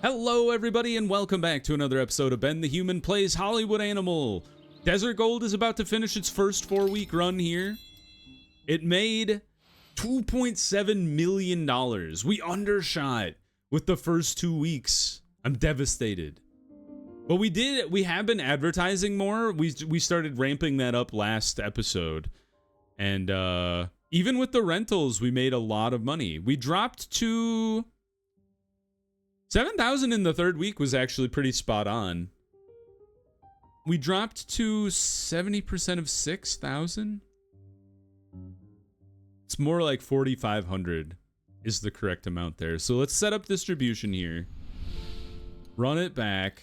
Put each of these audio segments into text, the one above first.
Hello everybody and welcome back to another episode of Ben the Human Plays Hollywood Animal. Desert Gold is about to finish its first 4-week run here. It made $2.7 million. We undershot with the first 2 weeks. I'm devastated. But we have been advertising more. We started ramping that up last episode. And even with the rentals, we made a lot of money. We dropped to 7,000 in the third week was actually pretty spot on. We dropped to 70% of 6,000. It's more like 4,500 is the correct amount there. So let's set up distribution here. Run it back.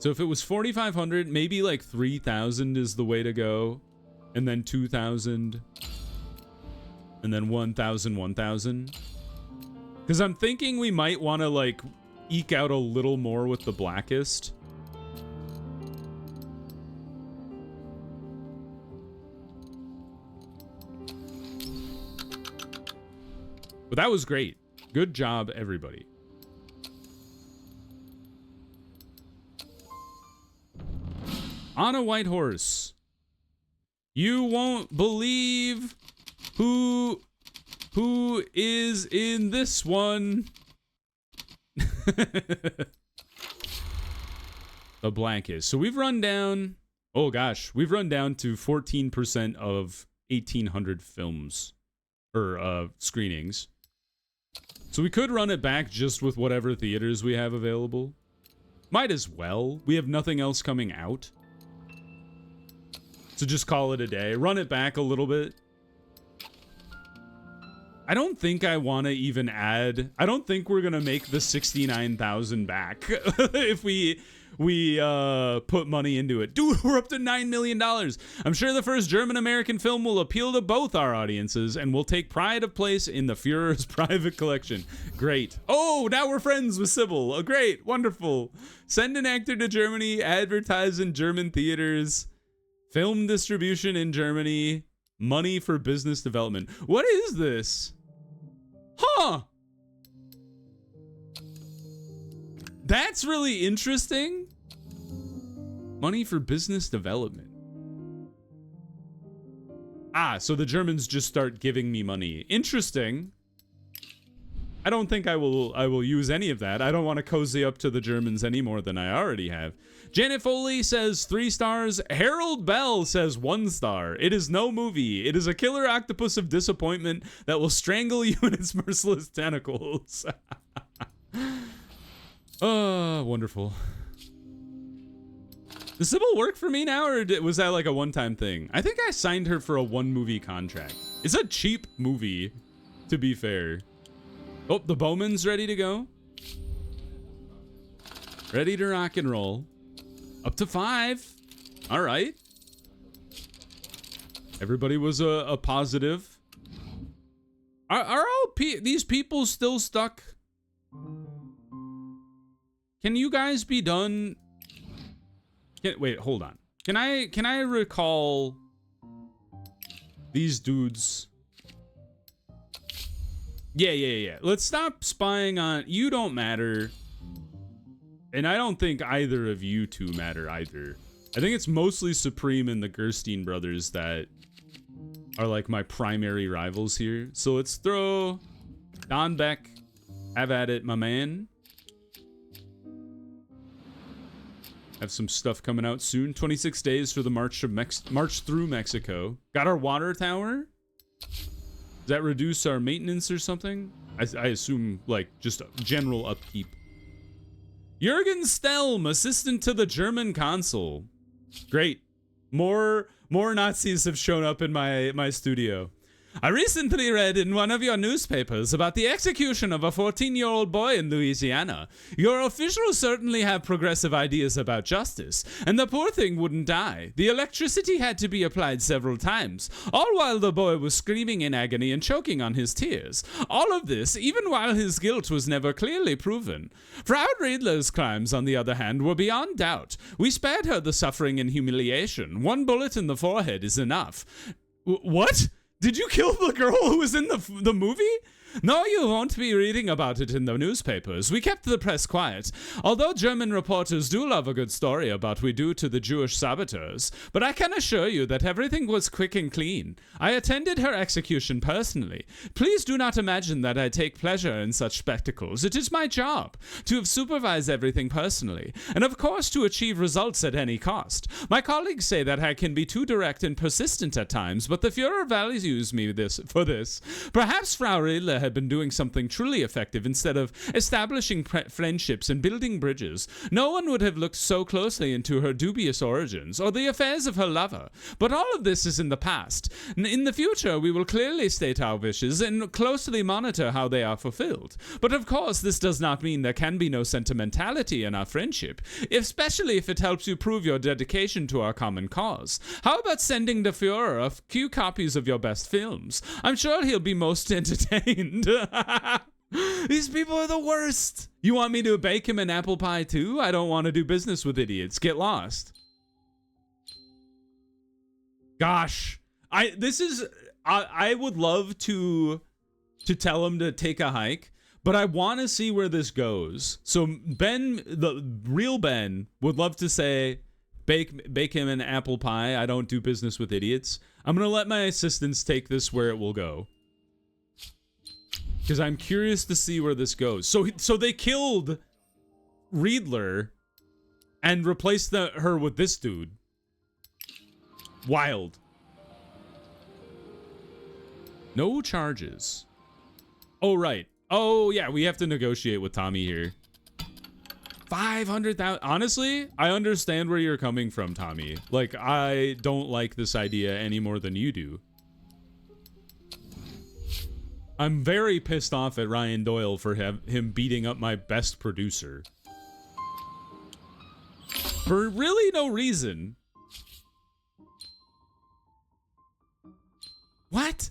So if it was 4,500, maybe like 3,000 is the way to go. And then 2,000. And then 1,000, 1,000. Because I'm thinking we might want to like eke out a little more with the blackest. But that was great. Good job, everybody. On a white horse. You won't believe who is in this one. The blankest. So we've run down, oh gosh, we've run down to 14% of 1,800 films or screenings. So we could run it back just with whatever theaters we have available. Might as well. We have nothing else coming out. So just call it a day. Run it back a little bit. I don't think I want to even add. I don't think we're gonna make the 69,000 back if we put money into it. Dude, we're up to $9 million. I'm sure the first German-American film will appeal to both our audiences and will take pride of place in the Führer's private collection. Great. Oh, now we're friends with Sybil. Oh, great. Wonderful. Send an actor to Germany. Advertise in German theaters. Film distribution in Germany. Money for business development. What is this? Huh. That's really interesting. Money for business development. Ah, so the Germans just start giving me money. Interesting. I don't think I will use any of that. I don't want to cozy up to the Germans any more than I already have. Janet Foley says 3 stars. Harold Bell says 1 star. It is no movie. It is a killer octopus of disappointment that will strangle you in its merciless tentacles. Oh, wonderful. Does Sybil work for me now, or was that like a one-time thing? I think I signed her for a 1-movie contract. It's a cheap movie, to be fair. Oh, the Bowman's ready to go. Ready to rock and roll. Up to 5. All right. Everybody was a positive. Are all these people still stuck? Can you guys be done? Wait, hold on. Can I recall these dudes? Yeah. Let's stop spying on. You don't matter. And I don't think either of you two matter either. I think it's mostly Supreme and the Gerstein brothers that are like my primary rivals here. So let's throw Don Beck. Have at it, my man. Have some stuff coming out soon. 26 days for the march through Mexico. Got our water tower. Does that reduce our maintenance or something? I assume like just general upkeep. Jürgen Stelm, assistant to the German consul. Great. More Nazis have shown up in my studio. I recently read in one of your newspapers about the execution of a 14-year-old boy in Louisiana. Your officials certainly have progressive ideas about justice, and the poor thing wouldn't die. The electricity had to be applied several times, all while the boy was screaming in agony and choking on his tears. All of this, even while his guilt was never clearly proven. Frau Riedler's crimes, on the other hand, were beyond doubt. We spared her the suffering and humiliation. 1 bullet in the forehead is enough. What? Did you kill the girl who was in the movie? No, you won't be reading about it in the newspapers. We kept the press quiet, although German reporters do love a good story about what we do to the Jewish saboteurs. But I can assure you that everything was quick and clean. I attended her execution personally. Please do not imagine that I take pleasure in such spectacles. It is my job to have supervised everything personally, and of course to achieve results at any cost. My colleagues say that I can be too direct and persistent at times, but the Fuhrer values me for this. Perhaps Frau Riedler had been doing something truly effective instead of establishing friendships and building bridges. No one would have looked so closely into her dubious origins or the affairs of her lover. But all of this is in the past. In the future, we will clearly state our wishes and closely monitor how they are fulfilled. But of course, this does not mean there can be no sentimentality in our friendship, especially if it helps you prove your dedication to our common cause. How about sending the Fuhrer a few copies of your best films? I'm sure he'll be most entertained. These people are the worst. You want me to bake him an apple pie too? I don't want to do business with idiots. Get lost. Gosh, I would love to tell him to take a hike, but I want to see where this goes. So Ben, the real Ben, would love to say, bake him an apple pie. I don't do business with idiots. I'm gonna let my assistants take this where it will go, because I'm curious to see where this goes. So they killed Riedler and replaced her with this dude. Wild. No charges. Oh, right. Oh, yeah, we have to negotiate with Tommy here. 500,000. Honestly, I understand where you're coming from, Tommy. Like, I don't like this idea any more than you do. I'm very pissed off at Ryan Doyle for him beating up my best producer. For really no reason. What?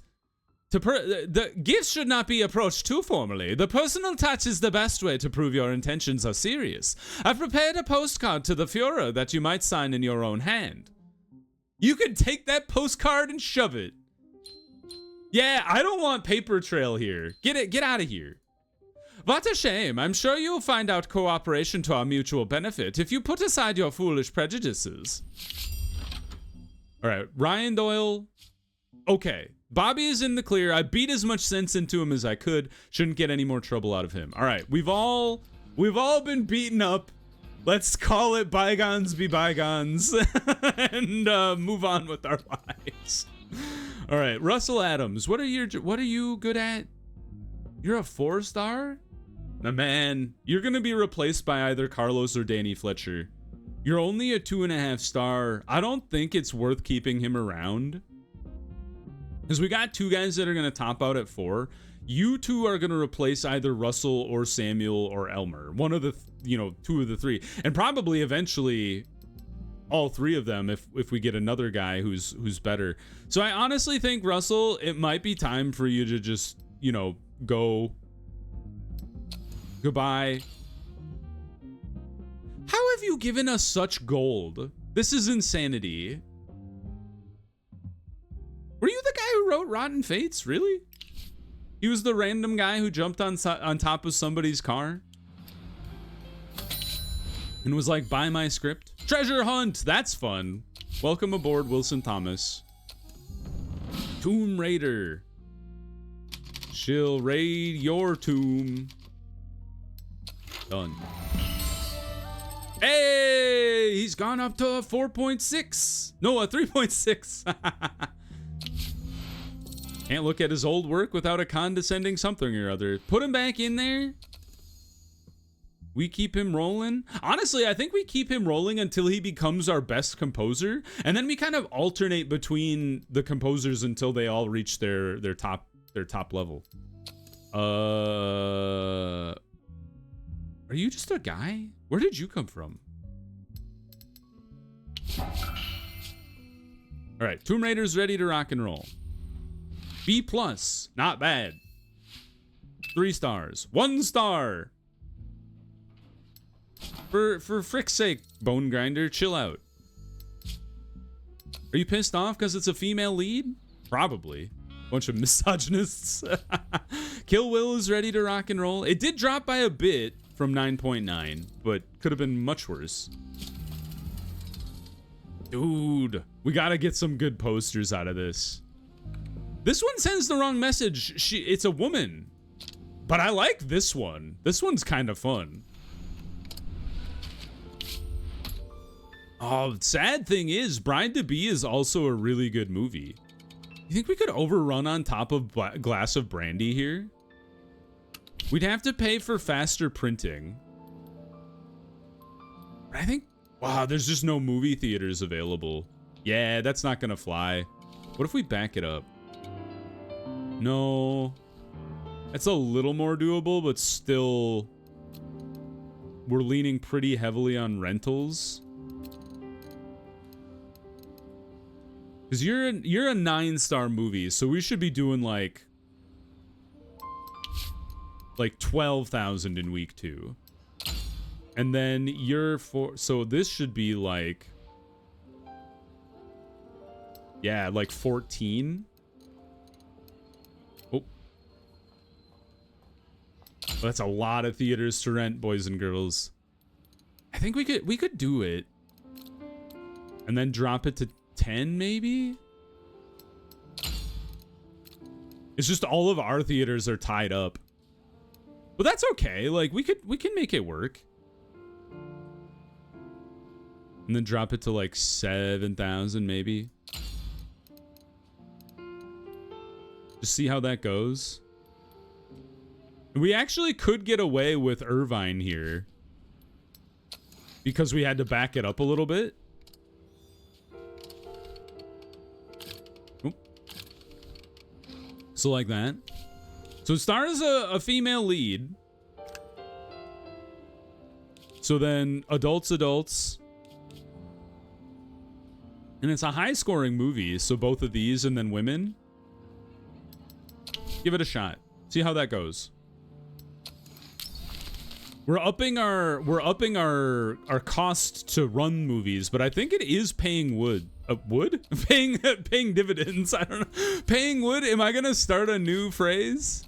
The gifts should not be approached too formally. The personal touch is the best way to prove your intentions are serious. I've prepared a postcard to the Fuhrer that you might sign in your own hand. You can take that postcard and shove it. Yeah, I don't want paper trail here. Get out of here. What a shame. I'm sure you'll find out cooperation to our mutual benefit if you put aside your foolish prejudices. All right, Ryan Doyle. Okay, Bobby is in the clear. I beat as much sense into him as I could. Shouldn't get any more trouble out of him. All right, we've all been beaten up. Let's call it bygones be bygones and move on with our lives. All right, Russell Adams, what are you good at? You're a 4-star? Nah, man, you're gonna be replaced by either Carlos or Danny Fletcher. You're only a 2.5-star. I don't think it's worth keeping him around, because we got 2 guys that are gonna top out at 4. You 2 are gonna replace either Russell or Samuel or Elmer. One of the, 2 of the 3, and probably eventually all 3 of them if we get another guy who's better. So I honestly think, Russell, it might be time for you to just, go. Goodbye. How have you given us such gold? This is insanity. Were you the guy who wrote Rotten Fates? Really? He was the random guy who jumped on top of somebody's car and was like, buy my script? Treasure hunt! That's fun. Welcome aboard, Wilson Thomas. Tomb Raider. She'll raid your tomb. Done. Hey! He's gone up to a 4.6. No, a 3.6. Can't look at his old work without a condescending something or other. Put him back in there. We keep him rolling. Honestly, I think we keep him rolling until he becomes our best composer, and then we kind of alternate between the composers until they all reach their top level. Are you just a guy? Where did you come from? All right, Tomb Raider's ready to rock and roll. B+, not bad. 3 stars. 1 star. For frick's sake, Bone Grinder, chill out. Are you pissed off because it's a female lead? Probably. Bunch of misogynists. Kill Will is ready to rock and roll. It did drop by a bit from 9.9, but could have been much worse. Dude, we gotta get some good posters out of this. This one sends the wrong message. It's a woman. But I like this one. This one's kind of fun. Oh, sad thing is, Bride to Be is also a really good movie. You think we could overrun on top of glass of brandy here? We'd have to pay for faster printing. I think, wow, there's just no movie theaters available. Yeah, that's not gonna fly. What if we back it up? No. That's a little more doable, but still, we're leaning pretty heavily on rentals. Because you're a 9-star movie, so we should be doing like 12,000 in week 2. And then so this should be like, yeah, like 14. Oh. Well, that's a lot of theaters to rent, boys and girls. I think we could do it. And then drop it to 10 maybe? It's just all of our theaters are tied up. But that's okay. Like we can make it work. And then drop it to like 7,000 maybe. Just see how that goes. We actually could get away with Irvine here because we had to back it up a little bit. So like that. So it stars a female lead. So then adults. And it's a high scoring movie. So both of these and then women. Give it a shot. See how that goes. We're upping our cost to run movies, but I think it is paying paying dividends. I don't know. Paying wood. Am I gonna start a new phrase?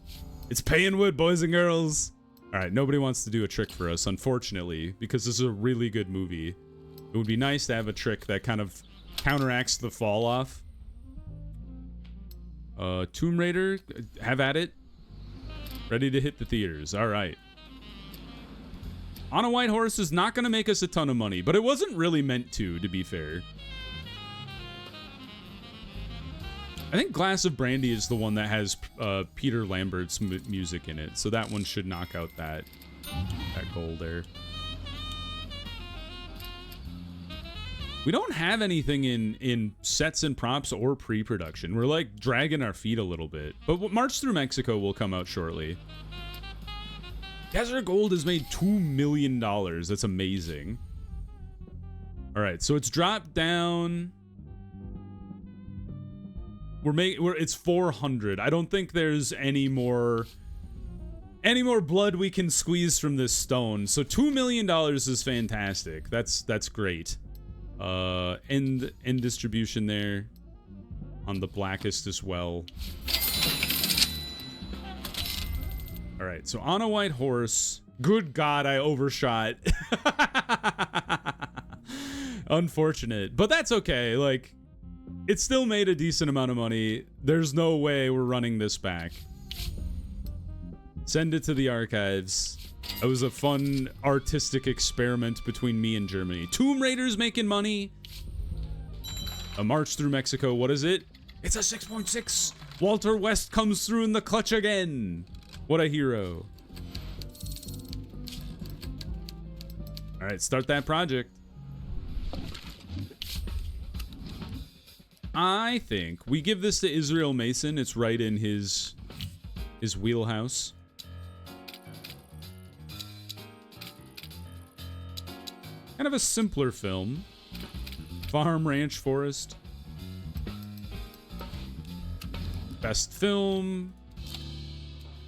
It's paying wood, boys and girls. All right. Nobody wants to do a trick for us, unfortunately, because this is a really good movie. It would be nice to have a trick that kind of counteracts the fall off. Tomb Raider, have at it. Ready to hit the theaters. All right. On a White Horse is not going to make us a ton of money, but it wasn't really meant to be fair. I think Glass of Brandy is the one that has Peter Lambert's music in it, so that one should knock out that goal there. We don't have anything in sets and props or pre-production. We're like dragging our feet a little bit, but March Through Mexico will come out shortly. Desert Gold has made $2 million. That's amazing. All right, so it's dropped down. It's 400. I don't think there's any more blood we can squeeze from this stone. So $2 million is fantastic. That's great. End distribution there on the Blackest as well. All right, so On a White Horse. Good God, I overshot. Unfortunate, but that's okay. Like, it still made a decent amount of money. There's no way we're running this back. Send it to the archives. It was a fun artistic experiment between me and Germany. Tomb Raider's making money. A March Through Mexico, what is it? It's a 6.6. Walter West comes through in the clutch again. What a hero. All right, start that project. I think we give this to Israel Mason. It's right in his wheelhouse. Kind of a simpler film. Farm, ranch, forest. Best film.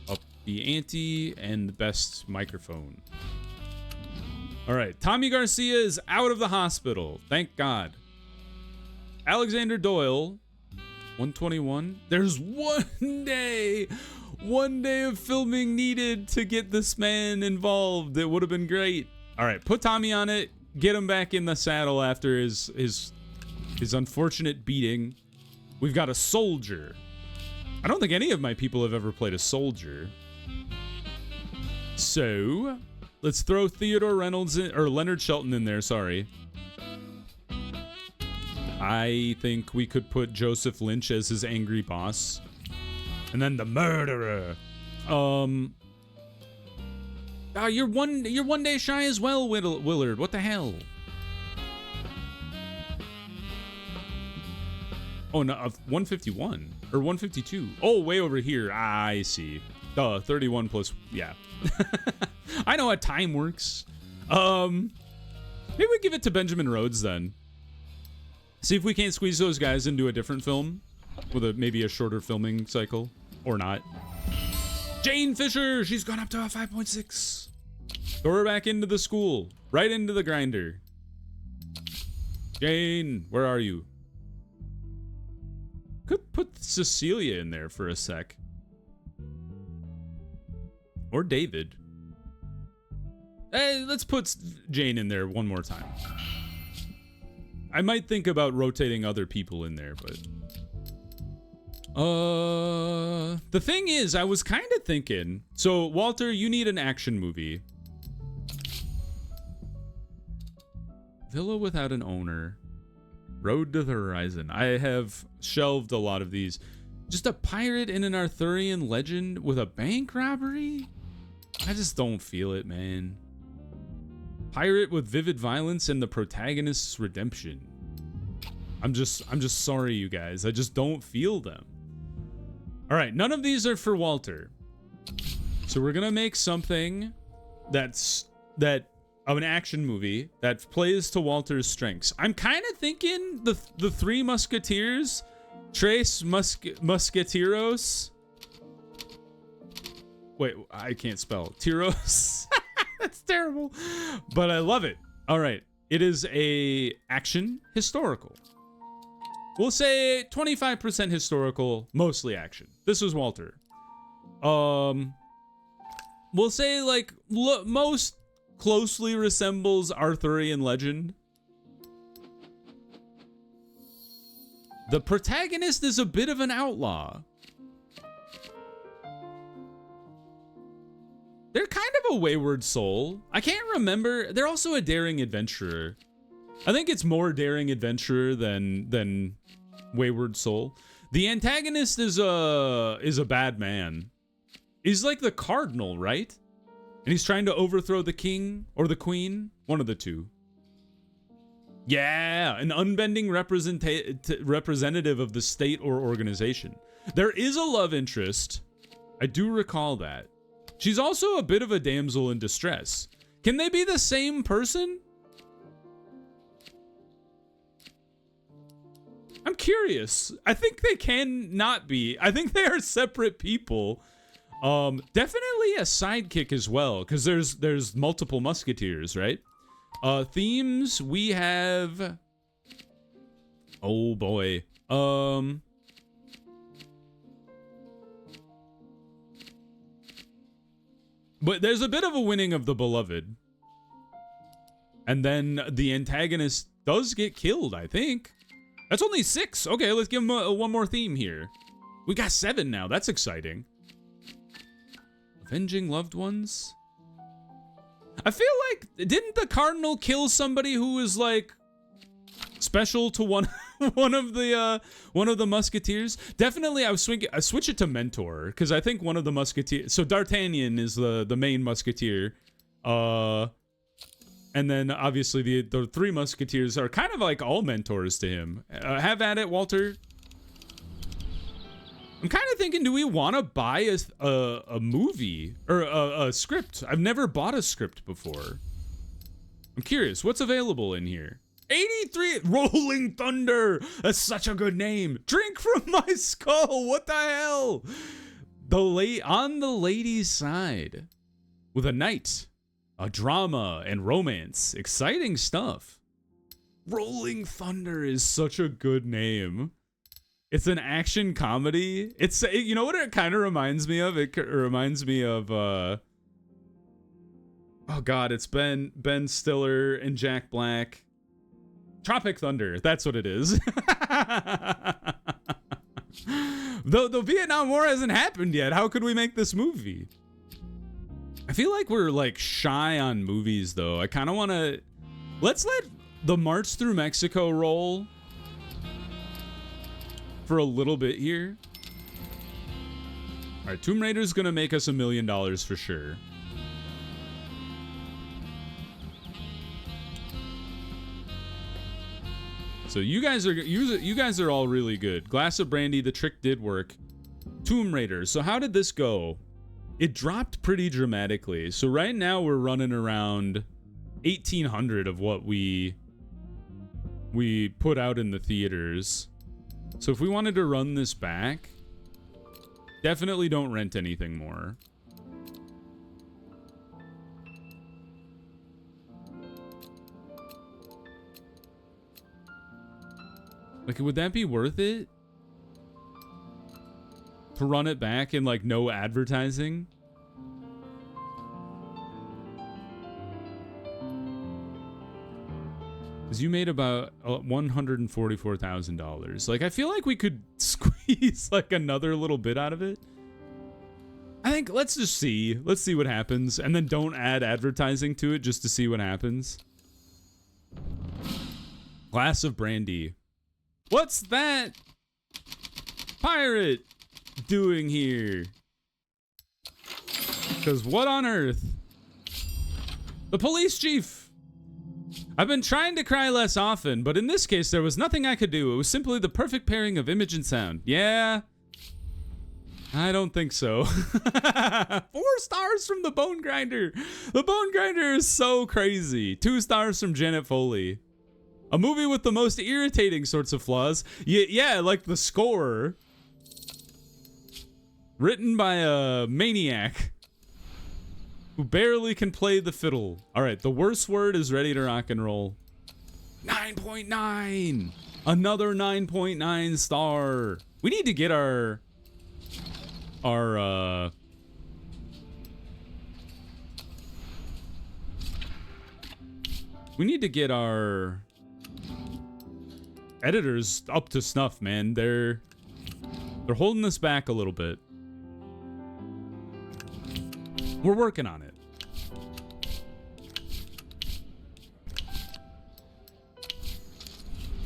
Up the ante. And the best microphone. All right. Tommy Garcia is out of the hospital. Thank God. Alexander Doyle 121. There's 1 day of filming needed to get this man involved. It would have been great. All right, put Tommy on it. Get him back in the saddle after his unfortunate beating. We've got a soldier. I don't think any of my people have ever played a soldier. So let's throw Theodore Reynolds in, or Leonard Shelton in there. Sorry. I think we could put Joseph Lynch as his angry boss. And then the murderer. You're one day shy as well, Willard. What the hell? Oh, no, 151 or 152. Oh, way over here. I see. 31 plus, yeah. I know how time works. Maybe we give it to Benjamin Rhodes then. See if we can't squeeze those guys into a different film with maybe a shorter filming cycle or not. Jane Fisher, she's gone up to a 5.6. Throw her back into the school, right into the grinder. Jane, where are you? Could put Cecilia in there for a sec. Or David. Hey, let's put Jane in there one more time. I might think about rotating other people in there, but... The thing is, I was kind of thinking... So, Walter, you need an action movie. Villa without an owner. Road to the Horizon. I have shelved a lot of these. Just a pirate in an Arthurian legend with a bank robbery? I just don't feel it, man. Pirate with vivid violence and the protagonist's redemption. I'm just sorry, you guys. I just don't feel them. All right, none of these are for Walter. So we're gonna make something of an action movie that plays to Walter's strengths. I'm kind of thinking the Three Musketeers, Tres Musketeros. Wait, I can't spell. Tiros. That's terrible, but I love it. All right, it is a action historical. We'll say 25% historical, mostly action. This was Walter. We'll say like most closely resembles Arthurian legend. The protagonist is a bit of an outlaw. They're kind of a wayward soul. I can't remember. They're also a daring adventurer. I think it's more daring adventurer than wayward soul. The antagonist is a bad man. He's like the cardinal, right? And he's trying to overthrow the king or the queen, one of the two. Yeah, an unbending representative of the state or organization. There is a love interest. I do recall that. She's also a bit of a damsel in distress. Can they be the same person? I'm curious. I think they can not be. I think they are separate people. Definitely a sidekick as well, because there's multiple musketeers, right? Themes, we have... Oh boy. But there's a bit of a winning of the beloved. And then the antagonist does get killed, I think. That's only 6. Okay, let's give him one more theme here. We got 7 now. That's exciting. Avenging loved ones? I feel like, didn't the cardinal kill somebody who was like special to one of the musketeers? Definitely, I switch it to mentor, because I think one of the musketeers. So D'Artagnan is the main musketeer, and then obviously the 3 musketeers are kind of like all mentors to him. Have at it, Walter. I'm kind of thinking, do we want to buy a movie or a script? I've never bought a script before. I'm curious, what's available in here? 83 Rolling Thunder. That's such a good name. Drink from my skull. What the hell? On the lady's side with a knight, a drama and romance. Exciting stuff. Rolling Thunder is such a good name. It's an action comedy. You know what it kind of reminds me of? It reminds me of oh god, it's Ben Stiller and Jack Black. Tropic Thunder. That's what it is. Though the Vietnam War hasn't happened yet, how could we make this movie? I feel like we're like shy on movies though. I kind of want to let's let the March Through Mexico roll for a little bit here. All right, Tomb Raider's gonna make us $1 million for sure. So you guys are all really good. Glass of Brandy, the trick did work. Tomb Raider. So how did this go? It dropped pretty dramatically. So right now we're running around 1,800 of what we put out in the theaters. So if we wanted to run this back, definitely don't rent anything more. Like, would that be worth it? To run it back in, like, no advertising? Because you made about $144,000. Like, I feel like we could squeeze, like, another little bit out of it. I think, let's just see. Let's see what happens. And then don't add advertising to it just to see what happens. Glass of Brandy. What's that pirate doing here? Because what on earth? The police chief. I've been trying to cry less often, but in this case, there was nothing I could do. It was simply the perfect pairing of image and sound. Yeah? I don't think so. 4 stars from the Bone Grinder. The Bone Grinder is so crazy. 2 stars from Janet Foley. A movie with the most irritating sorts of flaws. Yeah, like the score. Written by a maniac who barely can play the fiddle. All right, the worst word is ready to rock and roll. 9.9. Another 9.9 star. We need to get our editors up to snuff, man. They're holding us back a little bit. We're working on it.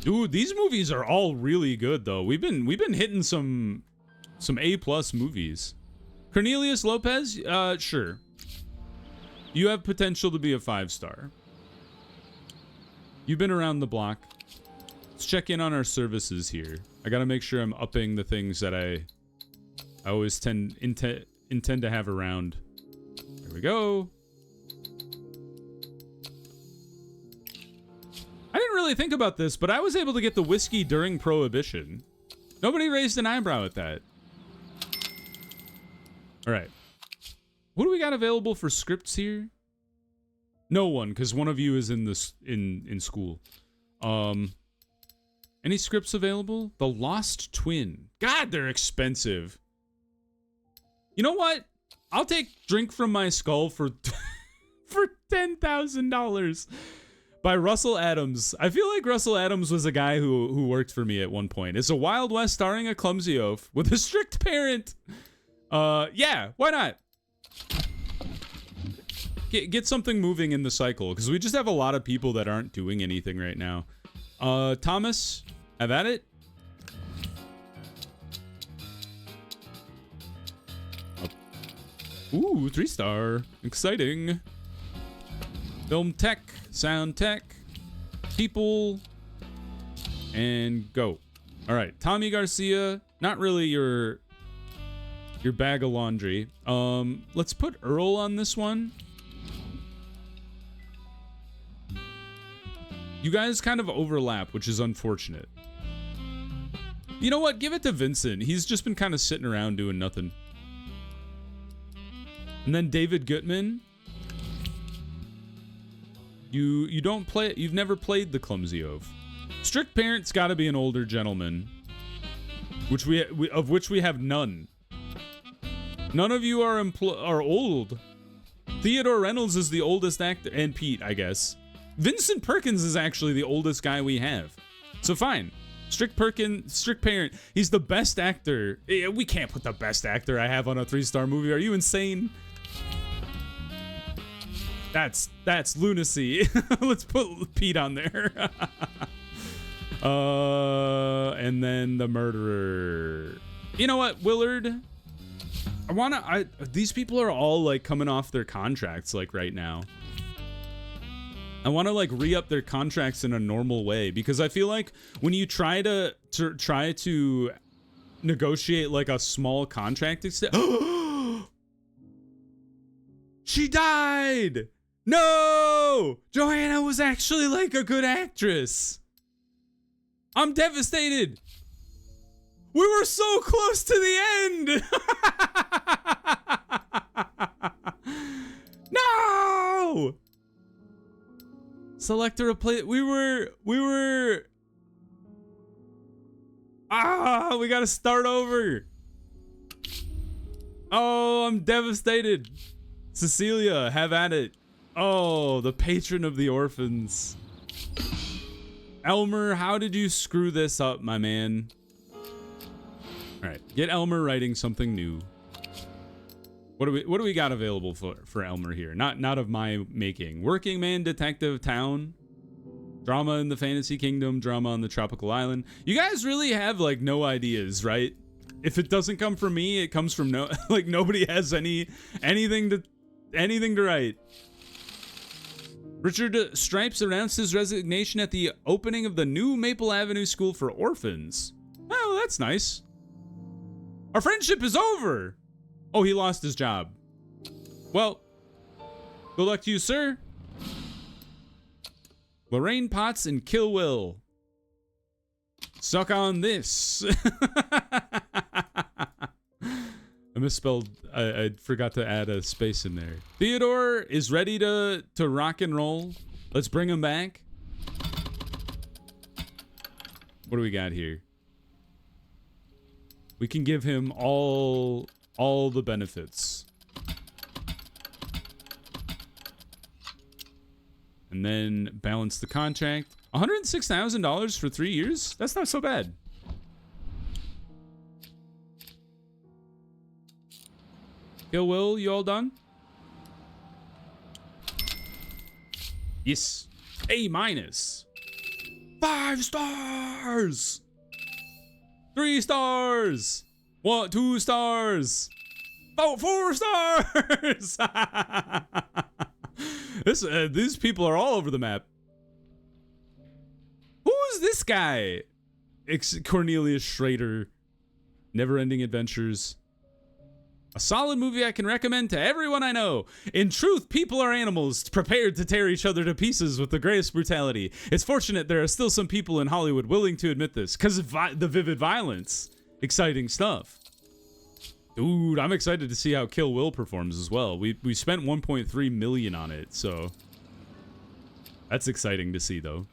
Dude, these movies are all really good though. We've been hitting some A+ movies. Cornelius Lopez, sure. You have potential to be a 5-star. You've been around the block. Let's check in on our services here. I gotta make sure I'm upping the things that I always intend to have around. There we go. I didn't really think about this, but I was able to get the whiskey during Prohibition. Nobody raised an eyebrow at that. All right. What do we got available for scripts here? No one, because one of you is in school. Any scripts available? The Lost Twin. God, they're expensive. You know what? I'll take Drink from My Skull for for $10,000 by Russell Adams. I feel like Russell Adams was a guy who worked for me at one point. It's a Wild West starring a clumsy oaf with a strict parent. Yeah, why not? Get something moving in the cycle, because we just have a lot of people that aren't doing anything right now. Thomas, have at it. Ooh, 3-star. Exciting. Film tech, sound tech, people, and go. All right, Tommy Garcia. Not really your bag of laundry. Let's put Earl on this one. You guys kind of overlap, which is unfortunate. You know what? Give it to Vincent. He's just been kind of sitting around doing nothing. And then David Gutman. You don't play it. You've never played the clumsy oaf. Strict parent's got to be an older gentleman. which we have none. None of you are old. Theodore Reynolds is the oldest actor, and Pete, I guess. Vincent Perkins is actually the oldest guy we have. So fine. Strict parent. He's the best actor. We can't put the best actor I have on a 3-star movie. Are you insane? That's lunacy. Let's put Pete on there. And then the murderer. You know what, Willard? These people are all like coming off their contracts like right now. I want to like re-up their contracts in a normal way, because I feel like when you try to negotiate like a small contract she died. No, Joanna was actually like a good actress. I'm devastated. We were so close to the end. No. Select a replay. We were. We gotta start over. Oh, I'm devastated. Cecilia, have at it. Oh, the patron of the orphans. Elmer, how did you screw this up, my man? All right, get Elmer writing something new. What do we got available for Elmer here? Not of my making. Working man, detective, town, drama in the fantasy kingdom, drama on the tropical island. You guys really have like no ideas, right? If it doesn't come from me, it comes from like nobody has anything to write. Richard Stripes announced his resignation at the opening of the new Maple Avenue School for Orphans. Oh, that's nice. Our friendship is over. Oh, he lost his job. Well, good luck to you, sir. Lorraine Potts and Kill Will. Suck on this. I misspelled. I forgot to add a space in there. Theodore is ready to rock and roll. Let's bring him back. What do we got here? We can give him all the benefits. And then balance the contract. $106,000 for 3 years? That's not so bad. Kill Will, you all done? Yes. A-. 5 stars. 3 stars. 2 stars. 4 stars. These people are all over the map. Who is this guy? Cornelius Schrader. Never-ending adventures. A solid movie I can recommend to everyone I know. In truth, people are animals, prepared to tear each other to pieces with the greatest brutality. It's fortunate there are still some people in Hollywood willing to admit this, because of the vivid violence. Exciting stuff. Dude, I'm excited to see how Kill Will performs as well. We spent 1.3 million on it, so that's exciting to see, though.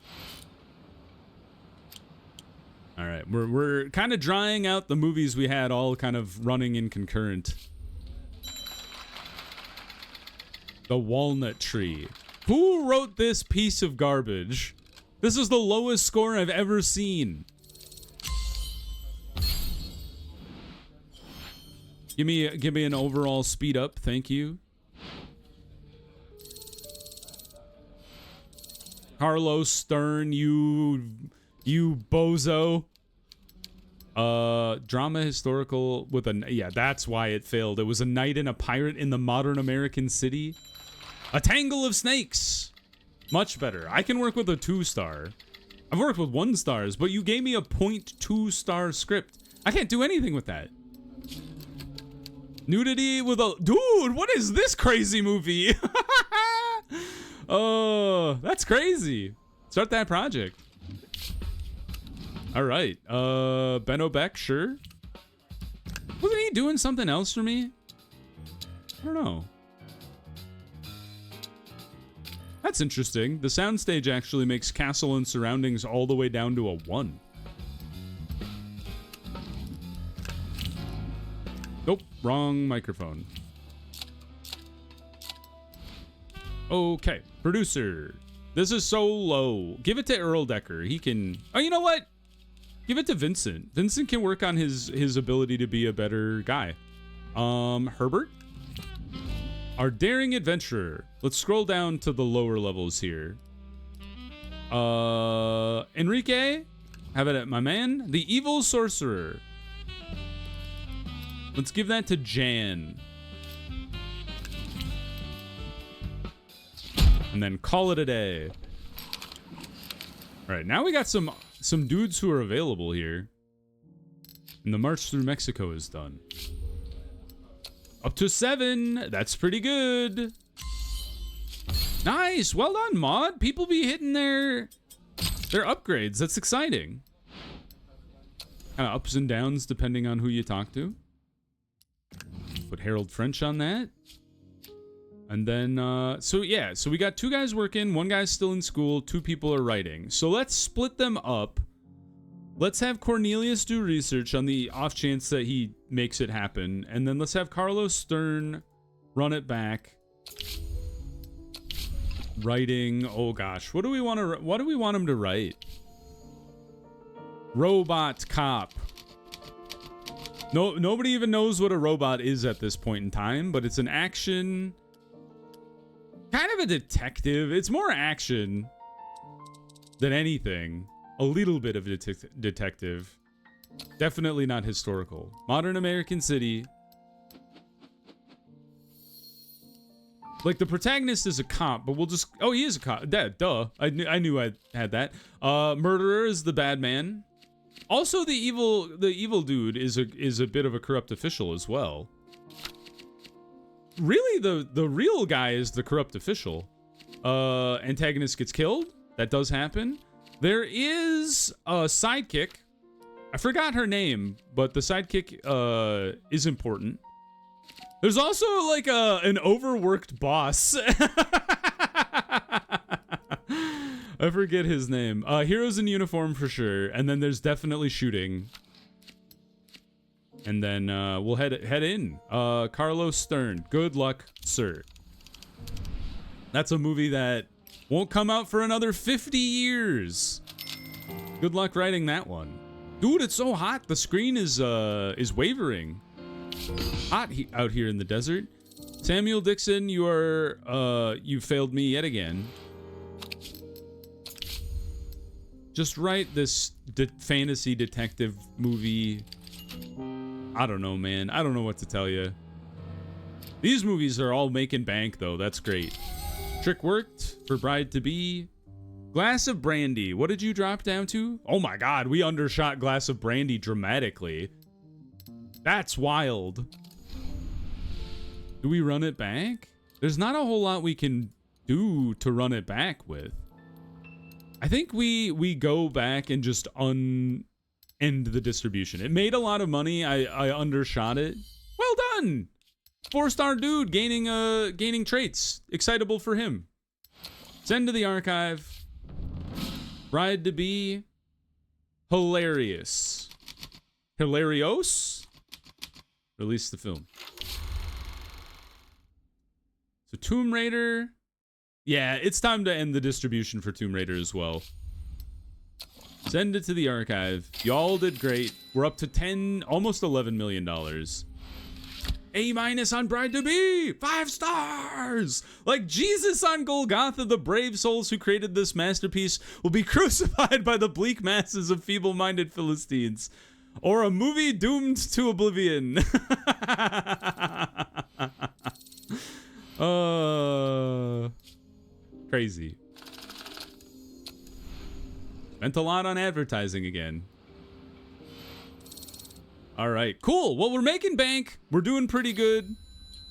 All right, we're kind of drying out the movies we had all kind of running in concurrent. The Walnut Tree. Who wrote this piece of garbage? This is the lowest score I've ever seen. Give me an overall speed up, thank you. Carlos Stern, you bozo. Drama historical with yeah, that's why it failed. It was a knight and a pirate in the modern American city. A tangle of snakes. Much better. I can work with a 2-star. I've worked with 1 stars, but you gave me a 0.2 star script. I can't do anything with that. Nudity with a... Dude, what is this crazy movie? Oh, that's crazy. Start that project. All right. Benno Beck, sure. Wasn't he doing something else for me? I don't know. That's interesting. The soundstage actually makes castle and surroundings all the way down to a 1. Nope, wrong microphone. Okay, producer. This is so low. Give it to Earl Decker. He can... Oh, you know what? Give it to Vincent. Vincent can work on his ability to be a better guy. Herbert? Our daring adventurer. Let's scroll down to the lower levels here. Enrique? Have it at my man. The evil sorcerer. Let's give that to Jan. And then call it a day. All right, now we got some dudes who are available here. And the march through Mexico is done. Up to 7. That's pretty good. Nice. Well done, Mod. People be hitting their upgrades. That's exciting. Kind of ups and downs depending on who you talk to. Put Harold French on that. And then, so we got 2 guys working, 1 guy's still in school, 2 people are writing. So let's split them up. Let's have Cornelius do research on the off chance that he makes it happen. And then let's have Carlos Stern run it back. Writing, oh gosh, what do we want him to write? Robot cop. No, nobody even knows what a robot is at this point in time, but it's an action... Kind of a detective. It's more action than anything. A little bit of detective. Definitely not historical. Modern American city. Like, the protagonist is a cop, but we'll just... Oh, he is a cop. Duh. I knew I had that. Murderer is the bad man. Also, the evil dude is a bit of a corrupt official as well. Really, the real guy is the corrupt official. Antagonist gets killed. That does happen. There is a sidekick. I forgot her name, but the sidekick is important. There's also like an overworked boss. I forget his name. Heroes in uniform for sure, and then there's definitely shooting. And then we'll head in. Carlos Stern. Good luck, sir. That's a movie that won't come out for another 50 years. Good luck writing that one. Dude, it's so hot. The screen is wavering. Hot out here in the desert. Samuel Dixon, you failed me yet again. Just write this fantasy detective movie. I don't know, man. I don't know what to tell you. These movies are all making bank, though. That's great. Trick worked for bride-to-be. Glass of brandy. What did you drop down to? Oh my god, we undershot glass of brandy dramatically. That's wild. Do we run it back? There's not a whole lot we can do to run it back with. I think we go back and just end the distribution. It made a lot of money. I undershot it. Well done. 4-star dude gaining traits. Excitable for him. Send to the archive. Bride to be hilarious. Hilarious? Release the film. So Tomb Raider. Yeah, it's time to end the distribution for Tomb Raider as well. Send it to the archive. Y'all did great. We're up to 10, almost $11 million. A- on Bride to Be. 5 stars. Like Jesus on Golgotha, the brave souls who created this masterpiece will be crucified by the bleak masses of feeble-minded Philistines. Or a movie doomed to oblivion. Crazy. Spent a lot on advertising again. All right, cool. Well, we're making bank. We're doing pretty good.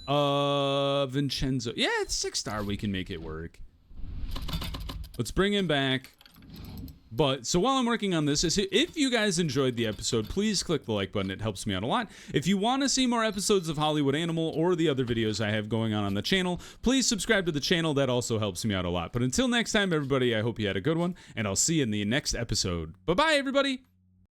Vincenzo. Yeah, it's 6-star. We can make it work. Let's bring him back. But, so while I'm working on this, if you guys enjoyed the episode, please click the like button. It helps me out a lot. If you want to see more episodes of Hollywood Animal or the other videos I have going on the channel, please subscribe to the channel. That also helps me out a lot. But until next time, everybody, I hope you had a good one, and I'll see you in the next episode. Bye-bye, everybody.